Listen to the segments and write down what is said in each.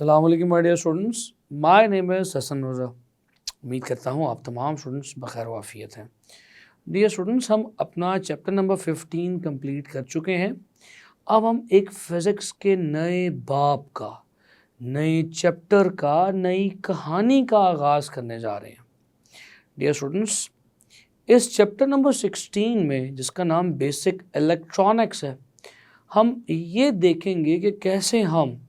अस्सलाम वालेकुम my dear students, my name is Hasan Raza. उम्मीद करता हूँ आप तमाम स्टूडेंट्स बखैर वाफ़ियत हैं। डियर स्टूडेंट्स, हम अपना चैप्टर नंबर 15 कंप्लीट कर चुके हैं। अब हम एक फ़िज़िक्स के नए बाब का, नए चैप्टर का, नई कहानी का आगाज़ करने जा रहे हैं। डियर स्टूडेंट्स, इस चैप्टर नंबर 16 में, जिसका नाम बेसिक इलेक्ट्रॉनिक्स है, हम ये देखेंगे कि कैसे हम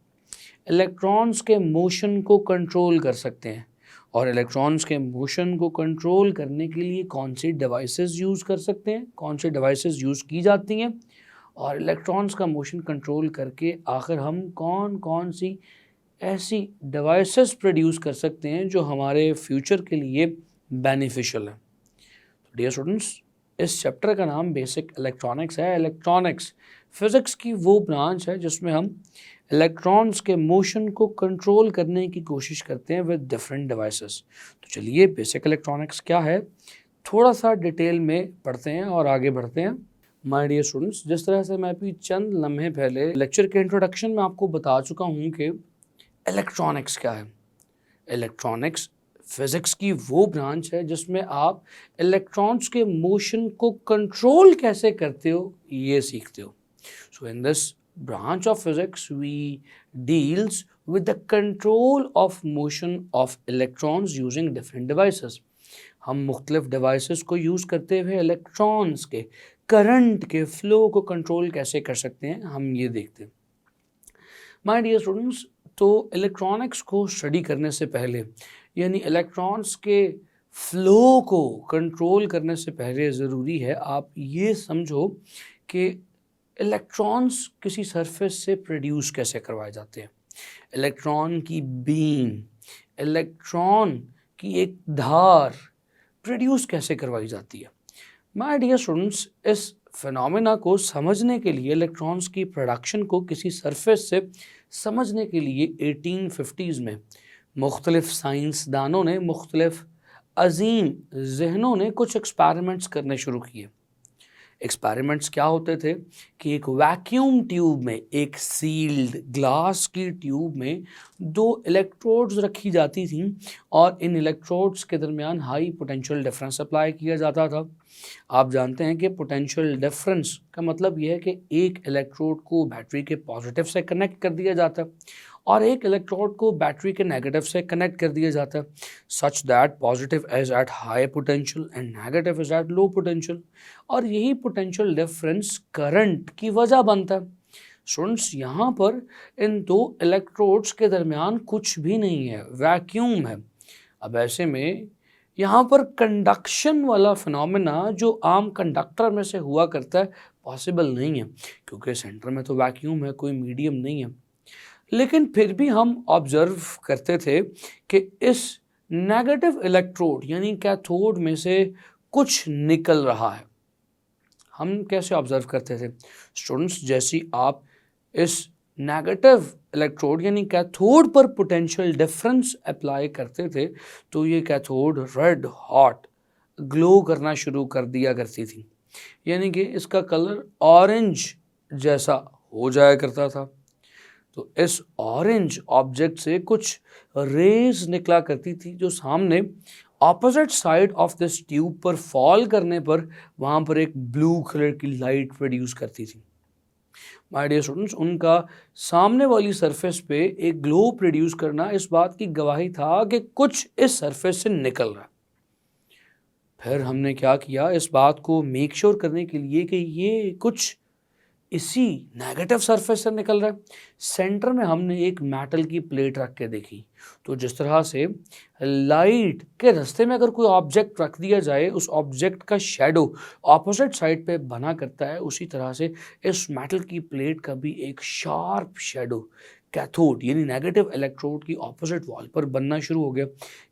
इलेक्ट्रॉन्स के मोशन को कंट्रोल कर सकते हैं और इलेक्ट्रॉन्स के मोशन को कंट्रोल करने के लिए कौन सी डिवाइसेस यूज़ कर सकते हैं, कौन सी डिवाइसेस यूज़ की जाती हैं और इलेक्ट्रॉन्स का मोशन कंट्रोल करके आखिर हम कौन कौन सी ऐसी डिवाइसेस प्रोड्यूस कर सकते हैं जो हमारे फ्यूचर के लिए बेनिफिशियल हैं। तो डियर स्टूडेंट्स, इस चैप्टर का नाम बेसिक इलेक्ट्रॉनिक्स है। इलेक्ट्रॉनिक्स फिज़िक्स की वो ब्रांच है जिसमें हम इलेक्ट्रॉन्स के मोशन को कंट्रोल करने की कोशिश करते हैं विद डिफरेंट डिवाइसेस। तो चलिए, बेसिक इलेक्ट्रॉनिक्स क्या है थोड़ा सा डिटेल में पढ़ते हैं और आगे बढ़ते हैं। माय डियर स्टूडेंट्स, जिस तरह से मैं अभी चंद लम्हे पहले लेक्चर के इंट्रोडक्शन में आपको बता चुका हूँ कि इलेक्ट्रॉनिक्स क्या है। इलेक्ट्रॉनिक्स फिज़िक्स की वो ब्रांच है जिसमें आप इलेक्ट्रॉन्स के मोशन को कंट्रोल कैसे करते हो ये सीखते हो। So in this branch of physics we deals with the control of motion of electrons using different devices। हम मुख्तलिफ डिवाइसेस को यूज़ करते हुए इलेक्ट्रॉन्स के करंट के फ्लो को कंट्रोल कैसे कर सकते हैं, हम ये देखते हैं। माय डियर स्टूडेंट्स, तो इलेक्ट्रॉनिक्स को स्टडी करने से पहले, यानी इलेक्ट्रॉन्स के फ्लो को कंट्रोल करने से पहले ज़रूरी है आप ये समझो कि इलेक्ट्रॉन्स किसी सरफेस से प्रोड्यूस कैसे करवाए जाते हैं। इलेक्ट्रॉन की बीम, इलेक्ट्रॉन की एक धार प्रोड्यूस कैसे करवाई जाती है। माय डियर स्टूडेंट्स, इस फिनोमेना को समझने के लिए, इलेक्ट्रॉन्स की प्रोडक्शन को किसी सरफेस से समझने के लिए 1850s में मुख्तलिफ साइंसदानों ने, मुख्तलिफ अजीम जहनों ने कुछ एक्सपेरिमेंट्स करने शुरू किए। एक्सपेरिमेंट्स क्या होते थे कि एक वैक्यूम ट्यूब में, एक सील्ड ग्लास की ट्यूब में 2 इलेक्ट्रोड्स रखी जाती थी और इन इलेक्ट्रोड्स के दरमियान हाई पोटेंशियल डिफरेंस अप्लाई किया जाता था। आप जानते हैं कि पोटेंशियल डिफरेंस का मतलब यह है कि एक इलेक्ट्रोड को बैटरी के पॉजिटिव से कनेक्ट कर दिया जाता है और एक इलेक्ट्रोड को बैटरी के नेगेटिव से कनेक्ट कर दिया जाता है, such that positive is at high potential and negative is at low potential. और यही पोटेंशियल डिफरेंस करंट की वजह बनता है। स्टूडेंट्स, यहाँ पर इन 2 इलेक्ट्रोड्स के दरमियान कुछ भी नहीं है, वैक्यूम है। अब ऐसे में यहाँ पर कंडक्शन वाला फिनोमेना जो आम कंडक्टर में से हुआ करता है पॉसिबल नहीं है, क्योंकि सेंटर में तो वैक्यूम है, कोई मीडियम नहीं है। लेकिन फिर भी हम ऑब्जर्व करते थे कि इस नेगेटिव इलेक्ट्रोड यानी कैथोड में से कुछ निकल रहा है। हम कैसे ऑब्जर्व करते थे स्टूडेंट्स? जैसी आप इस नेगेटिव इलेक्ट्रोड यानी कैथोड पर पोटेंशियल डिफरेंस अप्लाई करते थे तो ये कैथोड रेड हॉट ग्लो करना शुरू कर दिया करती थी, यानी कि इसका कलर ऑरेंज जैसा हो जाया करता था। तो इस ऑरेंज ऑब्जेक्ट से कुछ रेज निकला करती थी जो सामने opposite side of this tube पर फॉल करने पर वहाँ पर एक ब्लू कलर की लाइट प्रोड्यूस करती थी। माय डियर स्टूडेंट्स, उनका सामने वाली सरफेस पे एक ग्लो प्रोड्यूस करना इस बात की गवाही था कि कुछ इस सरफेस से निकल रहा है। फिर हमने क्या किया, इस बात को मेक श्योर करने के लिए कि ये कुछ इसी नेगेटिव सरफेस से निकल रहा है, सेंटर में हमने एक मेटल की प्लेट रख के देखी। तो जिस तरह से लाइट के रास्ते में अगर कोई ऑब्जेक्ट रख दिया जाए, उस ऑब्जेक्ट का शेडो ऑपोजिट साइड पे बना करता है, उसी तरह से इस मेटल की प्लेट का भी एक शार्प शेडो कैथोड यानी नेगेटिव इलेक्ट्रोड की ऑपोजिट वॉल पर बनना शुरू हो गया।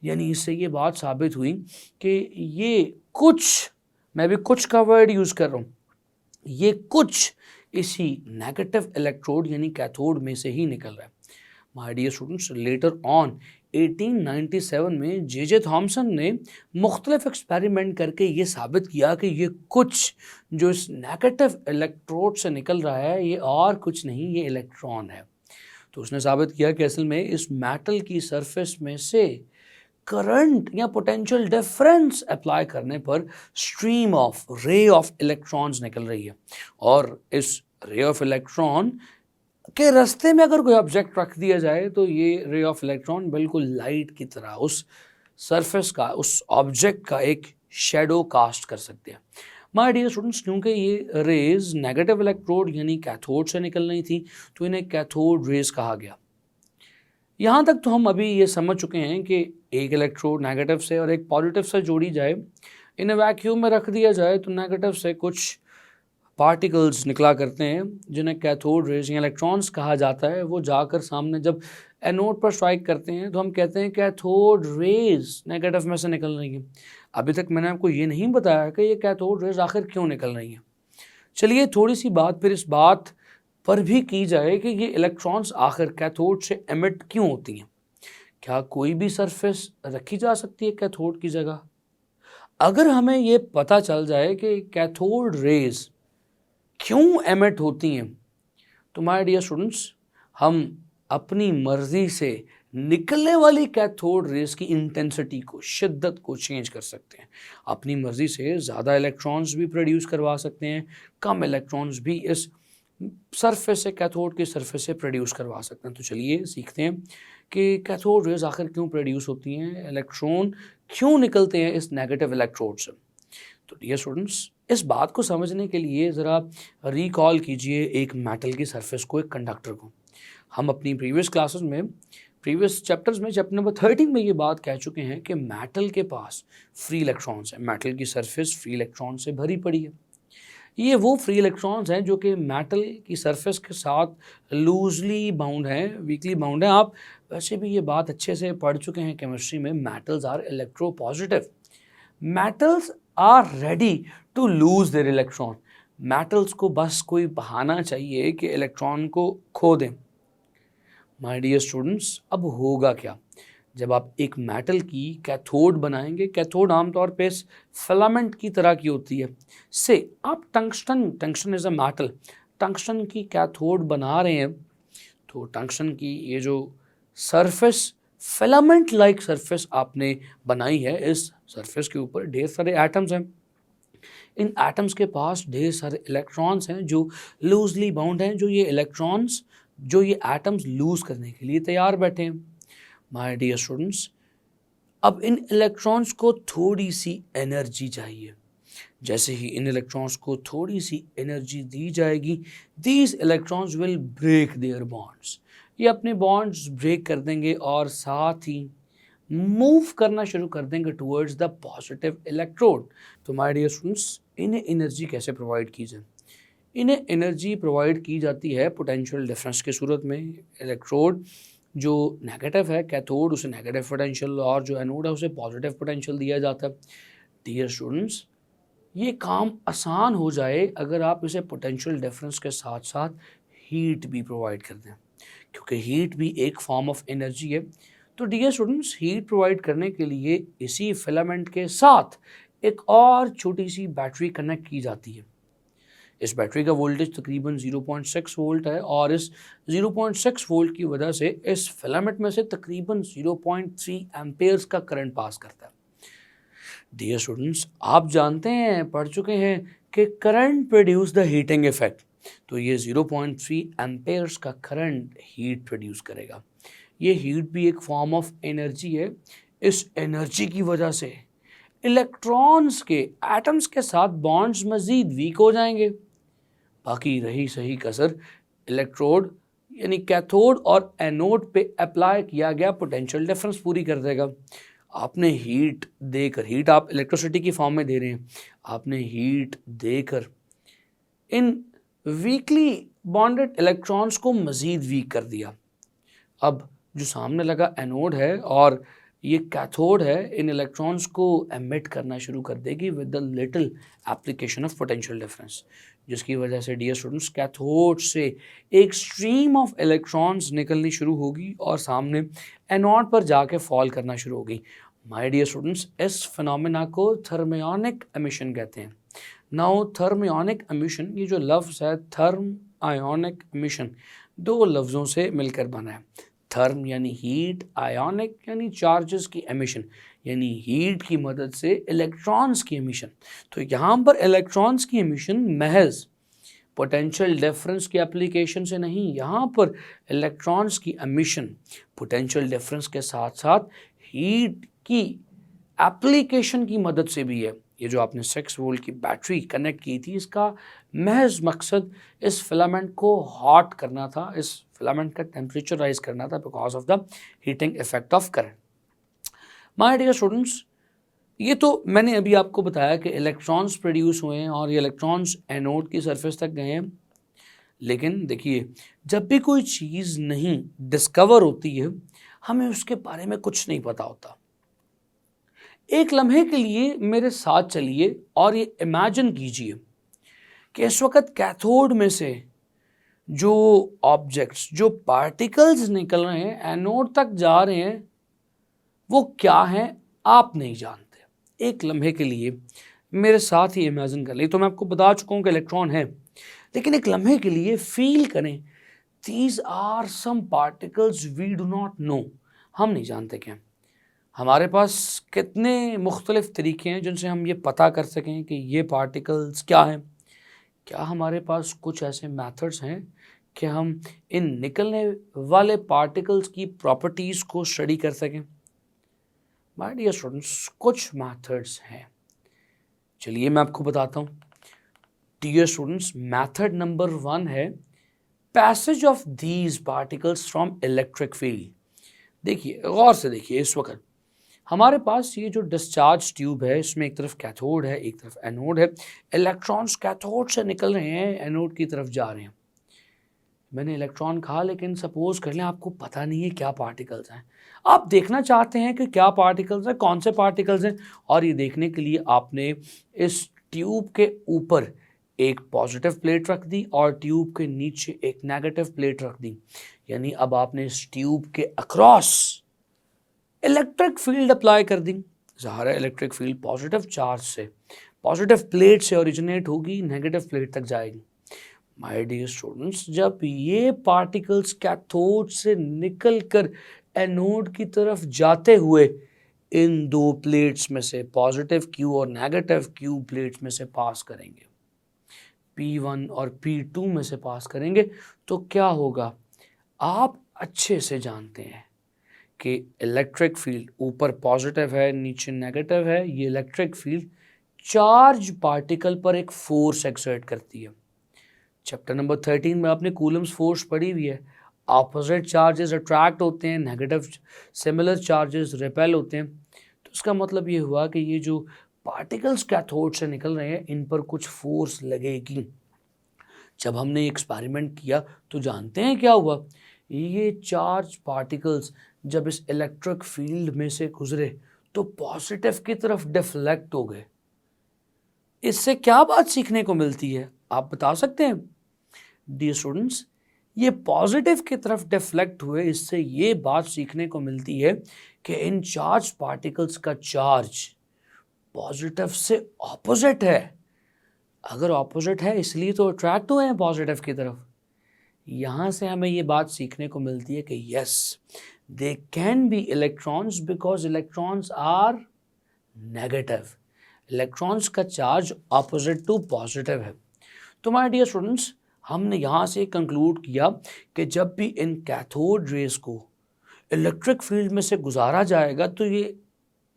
यानी इससे ये बात साबित हुई कि ये कुछ, मैं भी कुछ का वर्ड यूज़ कर रहा हूँ, ये कुछ इसी नेगेटिव इलेक्ट्रोड यानी कैथोड में से ही निकल रहा है। My dear students, letter on 1897 में जे थॉमसन ने मुख्तलिफ एक्सपेरिमेंट करके ये साबित किया कि ये कुछ जो इस नेगेटिव इलेक्ट्रोड से निकल रहा है ये और कुछ नहीं, ये इलेक्ट्रॉन है। तो उसने साबित किया कि असल में इस मेटल की सरफेस में से करंट या पोटेंशियल डिफरेंस अप्लाई करने पर stream of ray of electrons निकल रही है, और इस रे ऑफ इलेक्ट्रॉन के रास्ते में अगर कोई ऑब्जेक्ट रख दिया जाए तो ये रे ऑफ इलेक्ट्रॉन बिल्कुल लाइट की तरह उस सरफेस का, उस ऑब्जेक्ट का एक शेडो कास्ट कर सकते हैं। माय डियर स्टूडेंट्स, क्योंकि ये रेज नेगेटिव इलेक्ट्रोड यानी कैथोड से निकल रही थी तो इन्हें कैथोड रेज कहा गया। यहाँ तक तो हम अभी ये समझ चुके हैं कि एक इलेक्ट्रोड नेगेटिव से और एक पॉजिटिव से जोड़ी जाए, इन्हें वैक्यूम में रख दिया जाए तो नेगेटिव से कुछ पार्टिकल्स निकला करते हैं जिन्हें कैथोड रेज या इलेक्ट्रॉन्स कहा जाता है। वो जाकर सामने जब एनोड पर स्ट्राइक करते हैं तो हम कहते हैं कैथोड रेज नेगेटिव में से निकल रही है। अभी तक मैंने आपको ये नहीं बताया कि ये कैथोड रेज आखिर क्यों निकल रही है। चलिए थोड़ी सी बात फिर इस बात पर भी की जाए कि ये इलेक्ट्रॉन्स आखिर कैथोड से एमिट क्यों होती हैं। क्या कोई भी सरफेस रखी जा सकती है कैथोड की जगह? अगर हमें ये पता चल जाए कि कैथोड रेज क्यों एमिट होती हैं तो माय डियर स्टूडेंट्स, हम अपनी मर्जी से निकलने वाली कैथोड रेज की इंटेंसिटी को, शिद्दत को चेंज कर सकते हैं। अपनी मर्जी से ज़्यादा इलेक्ट्रॉन्स भी प्रोड्यूस करवा सकते हैं, कम इलेक्ट्रॉन्स भी इस सरफेस से, कैथोड की सरफेस से प्रोड्यूस करवा सकते हैं। तो चलिए सीखते हैं कि कैथोड रेज आखिर क्यों प्रोड्यूस होती हैं, इलेक्ट्रॉन क्यों निकलते हैं इस नेगेटिव इलेक्ट्रोड से। तो डियर स्टूडेंट्स, इस बात को समझने के लिए ज़रा रिकॉल कीजिए एक मेटल की सरफेस को, एक कंडक्टर को। हम अपनी प्रीवियस क्लासेस में, प्रीवियस चैप्टर्स में, चैप्टर नंबर 13 में ये बात कह चुके हैं कि मेटल के पास फ्री इलेक्ट्रॉन्स हैं। मेटल की सरफेस फ्री इलेक्ट्रॉन से भरी पड़ी है। ये वो फ्री इलेक्ट्रॉन्स हैं जो कि मेटल की सरफेस के साथ लूजली बाउंड हैं, वीकली बाउंड हैं। आप वैसे भी ये बात अच्छे से पढ़ चुके हैं केमिस्ट्री में, metals are electropositive. Metals are ready to lose their electron. Metals को बस कोई बहाना चाहिए कि इलेक्ट्रॉन को खो दें। माय डियर स्टूडेंट्स, अब होगा क्या जब आप एक मेटल की कैथोड बनाएंगे? कैथोड आमतौर पे इस फिलामेंट की तरह की होती है। से आप tungsten is a metal, tungsten की कैथोड बना रहे हैं तो टंगस्टन की ये जो सरफेस, फिलामेंट लाइक सरफेस आपने बनाई है, इस सरफेस के ऊपर ढेर सारे एटम्स हैं। इन एटम्स के पास ढेर सारे इलेक्ट्रॉन्स हैं जो लूजली बाउंड हैं, जो ये एटम्स लूज करने के लिए तैयार बैठे हैं। माय डियर स्टूडेंट्स, अब इन इलेक्ट्रॉन्स को थोड़ी सी एनर्जी चाहिए। जैसे ही इन इलेक्ट्रॉन्स को थोड़ी सी एनर्जी दी जाएगी, these electrons will break their bonds. ये अपने बॉन्ड्स ब्रेक कर देंगे और साथ ही मूव करना शुरू कर देंगे टुवर्ड्स द पॉजिटिव इलेक्ट्रोड। तो माय डियर स्टूडेंट्स, इन्हें एनर्जी कैसे प्रोवाइड की जाए? इन्हें एनर्जी प्रोवाइड की जाती है पोटेंशियल डिफरेंस की सूरत में। इलेक्ट्रोड जो नेगेटिव है, कैथोड, उसे नेगेटिव पोटेंशियल, और जो एनोड है उसे पॉजिटिव पोटेंशियल दिया जाता है। डियर स्टूडेंट्स, ये काम आसान हो जाए अगर आप इसे पोटेंशियल डिफरेंस के साथ साथ हीट भी प्रोवाइड कर दें, क्योंकि हीट भी एक फॉर्म ऑफ एनर्जी है। तो डियर स्टूडेंट्स, हीट प्रोवाइड करने के लिए इसी फिलामेंट के साथ एक और छोटी सी बैटरी कनेक्ट की जाती है। इस बैटरी का वोल्टेज तकरीबन 0.6 वोल्ट है और इस 0.6 वोल्ट की वजह से इस फिलामेंट में से तकरीबन 0.3 एम्पेयर्स का करंट पास करता है। डियर स्टूडेंट्स, आप जानते हैं, पढ़ चुके हैं कि current produce the heating effect. तो ये 0.3 एम्पेयर्स का करंट हीट प्रोड्यूस करेगा। ये हीट भी एक फॉर्म ऑफ एनर्जी है। इस एनर्जी की वजह से इलेक्ट्रॉन्स के, एटम्स के साथ बॉन्ड्स मज़ीद वीक हो जाएंगे। बाकी रही सही कसर इलेक्ट्रोड यानी कैथोड और एनोड पे अप्लाई किया गया पोटेंशियल डिफरेंस पूरी कर देगा। आपने हीट देकर, हीट आप इलेक्ट्रिसिटी की फॉर्म में दे रहे हैं, आपने हीट देकर इन वीकली बॉन्डेड इलेक्ट्रॉन्स को मज़ीद वीक कर दिया। अब जो सामने लगा एनोड है और ये कैथोड है, इन इलेक्ट्रॉन्स को एमिट करना शुरू कर देगी with the little application of potential difference, जिसकी वजह से डियर स्टूडेंट्स कैथोड से एक स्ट्रीम ऑफ इलेक्ट्रॉन्स निकलनी शुरू होगी और सामने एनोड पर जाके फॉल करना शुरू होगी। माय डियर स्टूडेंट्स, इस फिनोमेना को थर्मियोनिक एमिशन कहते हैं। नाउ थर्मियोनिक एमिशन, ये जो लफ्ज़ है थर्म आयोनिक एमिशन, दो लफ्ज़ों से मिलकर बना है। थर्म यानी हीट, आयोनिक यानी चार्जेस की एमिशन, यानी हीट की मदद से इलेक्ट्रॉन्स की एमिशन। तो यहाँ पर इलेक्ट्रॉन्स की एमिशन महज पोटेंशियल डिफरेंस की एप्लीकेशन से नहीं, यहाँ पर इलेक्ट्रॉन्स की एमिशन पोटेंशियल डिफरेंस के साथ साथ हीट की एप्लीकेशन की मदद से भी है। ये जो आपने 6 वोल्ट की बैटरी कनेक्ट की थी, इसका महज मकसद इस फिलामेंट को हॉट करना था, इस फिलामेंट का टेम्परेचर राइज करना था because of the heating effect of current. My dear students, ये तो मैंने अभी आपको बताया कि इलेक्ट्रॉन्स प्रोड्यूस हुए हैं और ये इलेक्ट्रॉन्स एनोड की सरफेस तक गए हैं। लेकिन देखिए, जब भी कोई चीज़ नहीं डिस्कवर होती है, हमें उसके बारे में कुछ नहीं पता होता। एक लम्हे के लिए मेरे साथ चलिए और ये इमेजिन कीजिए कि इस वक्त कैथोड में से जो ऑब्जेक्ट्स, जो पार्टिकल्स निकल रहे हैं, एनोड तक जा रहे हैं, वो क्या हैं आप नहीं जानते। एक लम्हे के लिए मेरे साथ ही इमेजिन कर ली। तो मैं आपको बता चुका हूँ कि इलेक्ट्रॉन है, लेकिन एक लम्हे के लिए फील करें, these are some particles we do not know. हम नहीं जानते क्या। हमारे पास कितने मुख्तलिफ तरीके हैं जिनसे हम ये पता कर सकें कि ये पार्टिकल्स क्या हैं। क्या हमारे पास कुछ ऐसे मेथड्स हैं कि हम इन निकलने वाले पार्टिकल्स की प्रॉपर्टीज़ को स्टडी कर सकें। माय डियर स्टूडेंट्स, कुछ मेथड्स हैं, चलिए मैं आपको बताता हूँ। डियर स्टूडेंट्स, मेथड नंबर 1 है passage of these particles from electric field. देखिए, गौर से देखिए, इस वक्त हमारे पास ये जो डिस्चार्ज ट्यूब है, इसमें एक तरफ कैथोड है, एक तरफ एनोड है। इलेक्ट्रॉन्स कैथोड से निकल रहे हैं, एनोड की तरफ जा रहे हैं। मैंने इलेक्ट्रॉन कहा, लेकिन सपोज कर लें आपको पता नहीं है क्या पार्टिकल्स हैं। आप देखना चाहते हैं कि क्या पार्टिकल्स हैं, कौन से पार्टिकल्स हैं, और ये देखने के लिए आपने इस ट्यूब के ऊपर एक पॉजिटिव प्लेट रख दी और ट्यूब के नीचे एक नेगेटिव प्लेट रख दी। यानी अब आपने इस ट्यूब के अक्रॉस इलेक्ट्रिक फील्ड अप्लाई कर दी। ज़ाहिर है इलेक्ट्रिक फील्ड पॉजिटिव चार्ज से, पॉजिटिव प्लेट से ओरिजिनेट होगी, नेगेटिव प्लेट तक जाएगी। माय डियर स्टूडेंट्स, जब ये पार्टिकल्स कैथोड से निकलकर एनोड की तरफ जाते हुए इन दो प्लेट्स में से, पॉजिटिव क्यू और नेगेटिव क्यू प्लेट्स में से पास करेंगे, P1 और P2 में से पास करेंगे, तो क्या होगा आप अच्छे से जानते हैं कि इलेक्ट्रिक फील्ड ऊपर पॉजिटिव है, नीचे नेगेटिव है। ये इलेक्ट्रिक फील्ड चार्ज पार्टिकल पर एक फोर्स एक्सर्ट करती है। चैप्टर नंबर 13 में आपने कूलम्स फोर्स पढ़ी हुई है। ऑपोजिट चार्जेस अट्रैक्ट होते हैं, नेगेटिव सिमिलर चार्जेस रिपेल होते हैं। तो इसका मतलब ये हुआ कि ये जो पार्टिकल्स कैथोड से निकल रहे हैं, इन पर कुछ फोर्स लगेगी। जब हमने एक्सपेरिमेंट किया तो जानते हैं क्या हुआ, ये चार्ज पार्टिकल्स जब इस इलेक्ट्रिक फील्ड में से गुजरे तो पॉजिटिव की तरफ डिफ्लेक्ट हो गए। इससे क्या बात सीखने को मिलती है, आप बता सकते हैं? डियर स्टूडेंट्स, ये पॉजिटिव की तरफ डिफ्लेक्ट हुए, इससे ये बात सीखने को मिलती है कि इन चार्ज पार्टिकल्स का चार्ज पॉजिटिव से ऑपोजिट है। अगर ऑपोजिट है इसलिए तो अट्रैक्ट हुए हैं पॉजिटिव की तरफ। यहाँ से हमें ये बात सीखने को मिलती है कि yes, they can be electrons because electrons are negative. Electrons का चार्ज ऑपोजिट टू पॉजिटिव है। तो माय डियर स्टूडेंट्स, हमने यहाँ से कंक्लूड किया कि जब भी इन कैथोड रेज को इलेक्ट्रिक फील्ड में से गुजारा जाएगा तो ये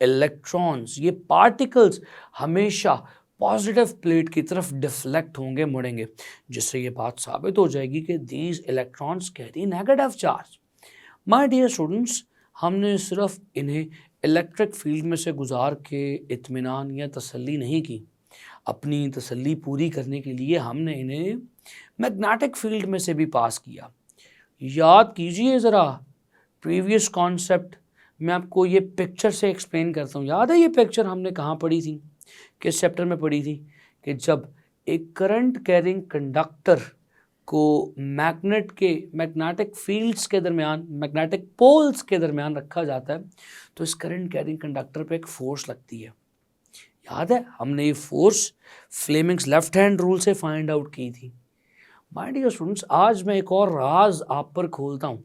इलेक्ट्रॉन्स, ये पार्टिकल्स हमेशा पॉजिटिव प्लेट की तरफ डिफ्लेक्ट होंगे, मुड़ेंगे, जिससे ये बात साबित हो जाएगी कि these electrons carry negative charge. My dear students, हमने सिर्फ इन्हें इलेक्ट्रिक फील्ड में से गुजार के इत्मीनान या तसल्ली नहीं की। अपनी तसल्ली पूरी करने के लिए हमने इन्हें मैग्नेटिक फील्ड में से भी पास किया। याद कीजिए ज़रा प्रीवियस कॉन्सेप्ट, मैं आपको ये पिक्चर से एक्सप्लेन करता हूँ। याद है ये पिक्चर हमने कहाँ पढ़ी थी, किस चैप्टर में पढ़ी थी? कि जब एक करंट कैरिंग कंडक्टर को मैग्नेटिक फील्ड्स के दरमियान, मैग्नेटिक पोल्स के दरमियान रखा जाता है, तो इस करंट कैरिंग कंडक्टर पे एक फोर्स लगती है। याद है हमने ये force Fleming's left hand rule से फाइंड आउट की थी। माय डियर स्टूडेंट्स, आज मैं एक और राज आप पर खोलता हूँ।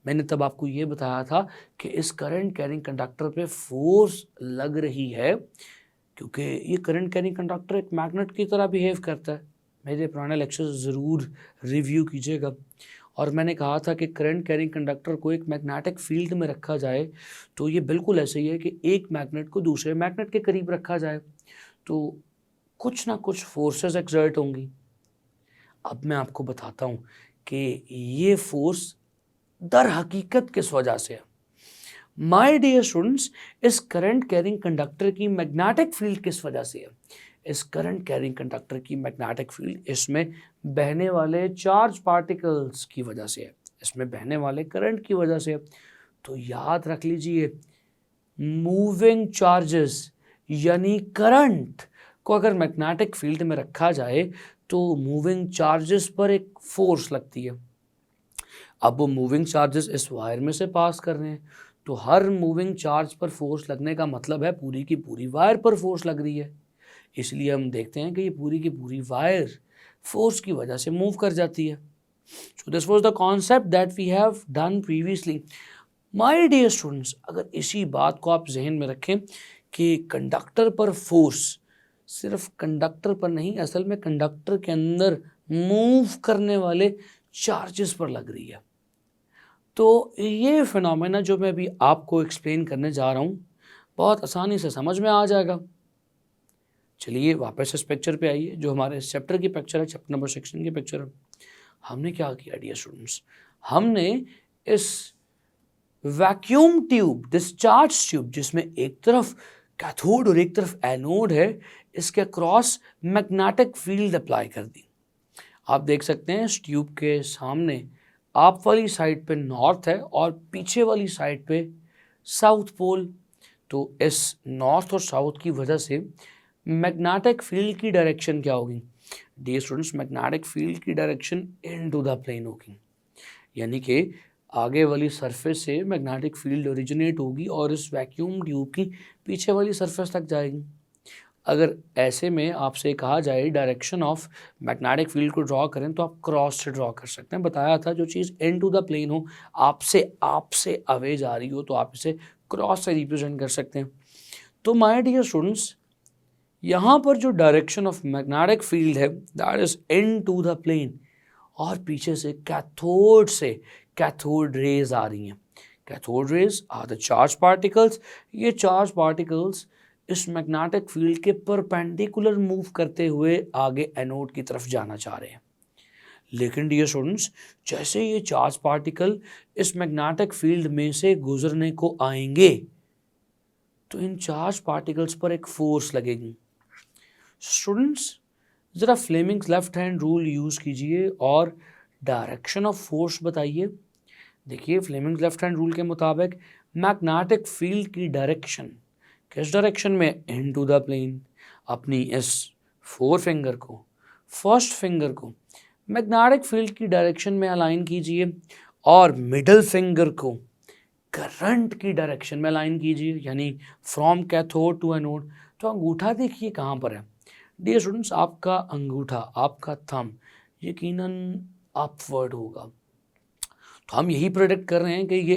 मैंने तब आपको ये बताया था कि इस करंट कैरिंग कंडक्टर पे फोर्स लग रही है क्योंकि ये करंट कैरिंग कंडक्टर एक मैग्नेट की तरह बिहेव करता है। मेरे पुराने लेक्चर्स ज़रूर रिव्यू कीजिएगा। और मैंने कहा था कि करंट कैरिंग कंडक्टर को एक मैग्नेटिक फील्ड में रखा जाए तो ये बिल्कुल ऐसे ही है कि एक मैग्नेट को दूसरे मैग्नेट के करीब रखा जाए तो कुछ ना कुछ फोर्सेस एक्सर्ट होंगी। अब मैं आपको बताता हूँ कि ये फोर्स दर हकीकत किस वजह से है। माय डियर स्टूडेंट्स, इस करंट कैरिंग कंडक्टर की मैग्नेटिक फील्ड किस वजह से है। इस करंट कैरिंग कंडक्टर की मैग्नेटिक फील्ड इसमें बहने वाले चार्ज पार्टिकल्स की वजह से है, इसमें बहने वाले करंट की वजह से है। तो याद रख लीजिए, मूविंग चार्जेस यानी करंट को अगर मैग्नेटिक फील्ड में रखा जाए तो मूविंग चार्जेस पर एक फोर्स लगती है। अब वो मूविंग चार्जेस इस वायर में से पास कर रहे हैं तो हर मूविंग चार्ज पर फोर्स लगने का मतलब है पूरी की पूरी वायर पर फोर्स लग रही है। इसलिए हम देखते हैं कि ये पूरी की पूरी वायर फोर्स की वजह से मूव कर जाती है। So this was the concept that we have done previously. My dear students, अगर इसी बात को आप जहन में रखें कि कंडक्टर पर फोर्स सिर्फ कंडक्टर पर नहीं, असल में कंडक्टर के अंदर मूव करने वाले चार्जेस पर लग रही है, तो ये फिनोमेना जो मैं अभी आपको एक्सप्लेन करने जा रहा हूँ बहुत आसानी से समझ में आ जाएगा। चलिए वापस इस पिक्चर पे आइए जो हमारे इस चैप्टर की पिक्चर है, चैप्टर नंबर 16 की पिक्चर है। हमने क्या किया डियर स्टूडेंट्स, हमने इस वैक्यूम ट्यूब, डिस्चार्ज ट्यूब जिसमें एक तरफ कैथोड और एक तरफ एनोड है, इसके क्रॉस मैग्नेटिक फील्ड अप्लाई कर दी। आप देख सकते हैं इस ट्यूब के सामने आप वाली साइड पे नॉर्थ है और पीछे वाली साइड पे साउथ पोल। तो इस नॉर्थ और साउथ की वजह से मैग्नेटिक फील्ड की डायरेक्शन क्या होगी डियर स्टूडेंट्स, मैग्नेटिक फील्ड की डायरेक्शन इनटू द प्लेन होगी, यानी कि आगे वाली सरफेस से मैग्नेटिक फील्ड ओरिजिनेट होगी और इस वैक्यूम ट्यूब की पीछे वाली सरफेस तक जाएगी। अगर ऐसे में आपसे कहा जाए डायरेक्शन ऑफ मैग्नेटिक फील्ड को ड्रॉ करें तो आप क्रॉस से ड्रॉ कर सकते हैं। बताया था जो चीज़ एंड टू द प्लेन हो, आपसे अवे जा रही हो, तो आप इसे क्रॉस से रिप्रेजेंट कर सकते हैं। तो माय डियर स्टूडेंट्स, यहाँ पर जो डायरेक्शन ऑफ मैग्नेटिक फील्ड है that is and to the plane, और पीछे से कैथोड रेज आ रही हैं। Cathode rays are the charge particles. ये चार्ज पार्टिकल्स इस मैग्नेटिक फील्ड के परपेंडिकुलर मूव करते हुए आगे एनोड की तरफ जाना चाह रहे हैं। लेकिन डियर स्टूडेंट्स, जैसे ये चार्ज पार्टिकल इस मैग्नेटिक फील्ड में से गुजरने को आएंगे तो इन चार्ज पार्टिकल्स पर एक फोर्स लगेगी। स्टूडेंट्स, ज़रा Fleming's left hand rule use कीजिए और डायरेक्शन ऑफ फोर्स बताइए। देखिए फ्लेमिंग्स लेफ्ट हैंड रूल के मुताबिक मैग्नेटिक फील्ड की डायरेक्शन किस डायरेक्शन में, इनटू द प्लेन। अपनी इस फोर फिंगर को, फर्स्ट फिंगर को मैग्नेटिक फील्ड की डायरेक्शन में अलाइन कीजिए और मिडिल फिंगर को करंट की डायरेक्शन में अलाइन कीजिए, यानी फ्रॉम कैथोड टू एनोड। तो अंगूठा देखिए कहाँ पर है डियर स्टूडेंट्स, आपका अंगूठा, आपका थंब यकीनन अपवर्ड होगा। तो हम यही प्रेडिक्ट कर रहे हैं कि ये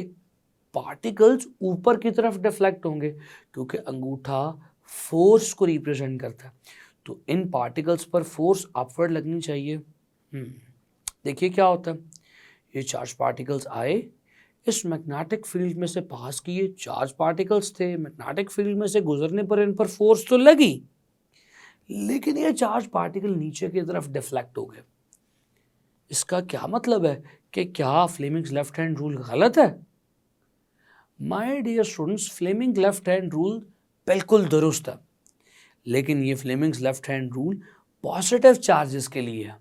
पार्टिकल्स ऊपर की तरफ डिफ्लेक्ट होंगे क्योंकि अंगूठा फोर्स को रिप्रेजेंट करता है। तो इन पार्टिकल्स पर फोर्स अपवर्ड लगनी चाहिए। देखिए क्या होता है, ये चार्ज पार्टिकल्स आए, इस मैग्नेटिक फील्ड में से पास किए, चार्ज पार्टिकल्स थे, मैग्नेटिक फील्ड में से गुजरने पर इन पर फोर्स तो लगी, लेकिन ये चार्ज पार्टिकल नीचे की तरफ डिफ्लेक्ट हो गए। इसका क्या मतलब है कि क्या फ्लेमिंग्स लेफ्ट हैंड रूल गलत है? My dear students, Fleming left hand rule बिल्कुल दुरुस्त है, लेकिन ये Fleming's left hand rule positive charges के लिए है।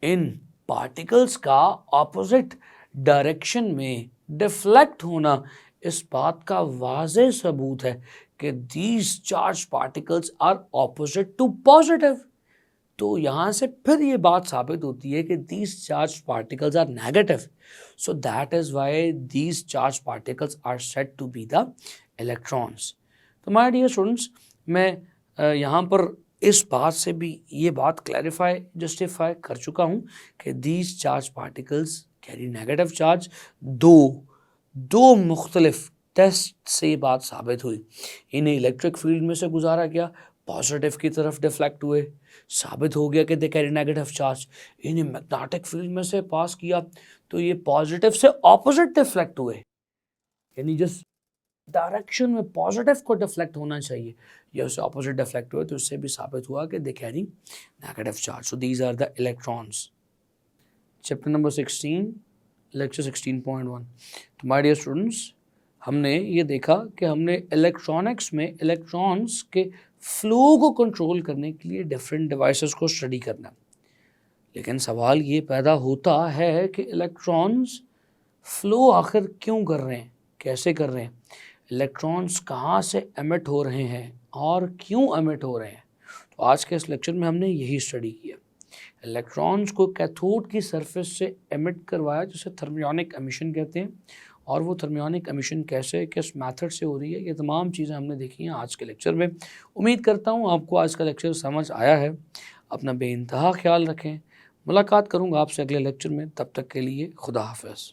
इन पार्टिकल्स का ऑपोजिट डायरेक्शन में डिफ्लेक्ट होना इस बात का वाज़ेह सबूत है कि these charge particles are opposite to positive. तो यहाँ से फिर ये बात साबित होती है कि these charge particles are negative, so that is why these charge particles are said to be the electrons. तो माय डियर स्टूडेंट्स, मैं यहाँ पर इस बात से भी ये बात क्लैरिफाई जस्टिफाई कर चुका हूँ कि these charge particles carry negative charge. दो मुख्तलिफ टेस्ट से ये बात साबित हुई। इन्हें इलेक्ट्रिक फील्ड में से गुजारा गया, पॉजिटिव की तरफ डिफ्लेक्ट हुए, साबित हो गया कि दे कैरी नेगेटिव चार्ज। इन्हें मैग्नेटिक फील्ड में से पास किया तो ये पॉजिटिव से ऑपोजिट डिफ्लेक्ट हुए, यानी जिस डायरेक्शन में पॉजिटिव को डिफ्लेक्ट होना चाहिए या उससे ऑपोजिट डिफ्लेक्ट हुए, तो इससे भी साबित हुआ कि they carry negative charge. So these are the electrons. Chapter number 16, lecture 16.1। तो माय डियर स्टूडेंट्स, हमने ये देखा कि हमने इलेक्ट्रॉनिक्स में इलेक्ट्रॉन्स के फ्लो को कंट्रोल करने के लिए डिफरेंट डिवाइसेस को स्टडी करना। लेकिन सवाल ये पैदा होता है कि इलेक्ट्रॉन्स फ्लो आखिर क्यों कर रहे हैं, कैसे कर रहे हैं, इलेक्ट्रॉन्स कहाँ से एमिट हो रहे हैं और क्यों एमिट हो रहे हैं। तो आज के इस लेक्चर में हमने यही स्टडी किया। इलेक्ट्रॉन्स को कैथोड की सरफेस से एमिट करवाया, जिसे थर्मियोनिक एमिशन कहते हैं, और वो थर्मियोनिक एमिशन कैसे, किस मेथड से हो रही है, ये तमाम चीज़ें हमने देखी हैं आज के लेक्चर में। उम्मीद करता हूँ आपको आज का लेक्चर समझ आया है। अपना बेइंतहा ख्याल रखें। मुलाकात करूँगा आपसे अगले लेक्चर में, तब तक के लिए खुदा हाफ़िज़।